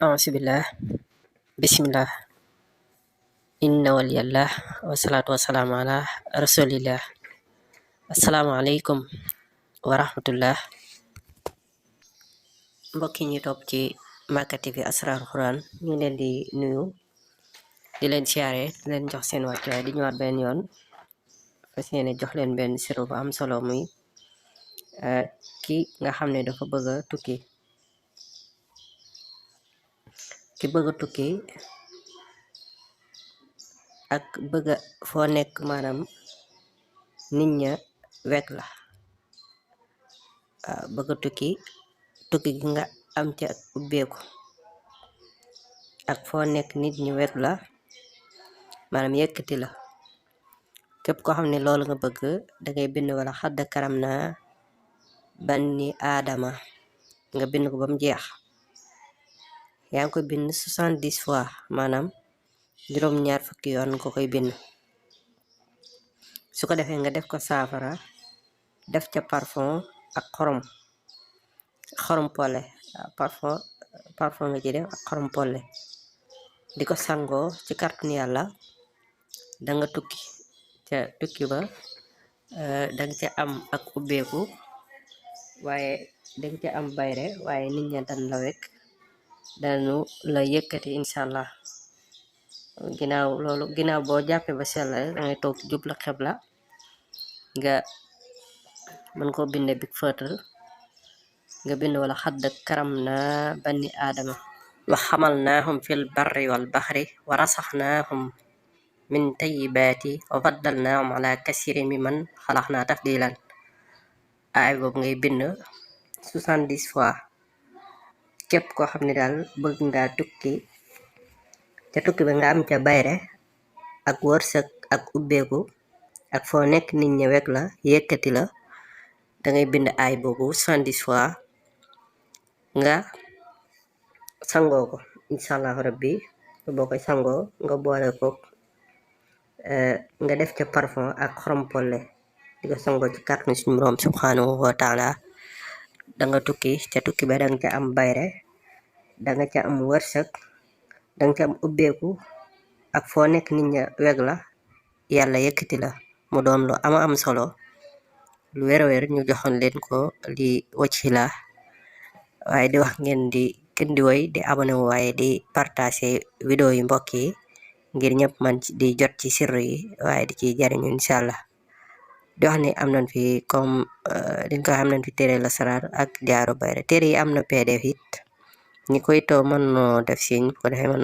Auzubillah, bismillah, inna waliyallah, wasalaatu wasalaamu ala rasulillah. Asalaamaaleykum wa rahmatullah. Mbokki ñi topp ci Makka TV Asrar Quran ñu leen di nuyu di leen siyaare di leen jox seen wàccuwaay di ñëwaat benn yoon fas yéene jox leen benn siru bu am solo muy ki nga xam ne dafa bëgg a tukki. Ki bëgg a tukki ak bëgg a foo nekk maanaam nit ña wekk la. Bëgg a tukki gi nga am ci ak ubbeeku ak foo nekk nit ñi wekk la maanaam yëkkati la. Képp koo xam ne loolu nga bëgg dangay bind wala xadd karam na banni aadama nga bind ko ba mu jeex. Yaa ngi koy bind 70 fois maanaam juróom-ñaar fukki yoon nga koy bind. Su ko defee nga def ko saafara def ca parfum ak xorom pole. Parfum nga ci def ak xorom pole di ko sangoo ci kàttanu yàlla danga tukki ca tukki ba danga ca am ak ubbeeku waaye danga ca am bayre waaye nit ña dan la wekk danu la yëkkati inshallah. Ginnaaw boo jàppee ba sell dangay toog jubla xebla nga mën koo binde big feutre nga bind wala xadd karam na banni aadama wa xamalnaahum fil barri wal baxri wa rasaxnaahum min tayyibaati wa faddalnaahum ala kasirin mi man xalaxnaa tafdilan. Aay boobu ngay bind 70 fois. Képp koo xam ne daal bëgg nga tukki ca tukki ba nga am ca bayre ak wërsëg ak ubbeeku ak foo nekk nit ñi wekk la yëkkati la dangay bind aay boobu 70 fois nga sangoo ko inshallah rabbi. Boo koy sangoo nga boole ko nga def ca parfum ak xorom pole di ko sangoo ci kàttanu suñu borom subhanahu wa taala. Danga tukki ca tukki ba danga ca am bayre danga ca am wërsëg danga ca am ubbeeku ak foo nekk nit ña weg la yàlla yëkkati la. Mu doon lu ama am solo lu wér ñu joxoon leen ko li wacci la waaye di wax ngeen di woy di abonné waaye di partager vidéo yi mbokk yi ngir ñëpp man di jot ci sirru yi waaye di ci jariñu inshallah. Di wax ni am nañ fi comme diñ ko am nañ fi téere lasaraar ak jaaro bayre. Téere yi am na PDF it ñi koy too mën noo def siñ ko defee man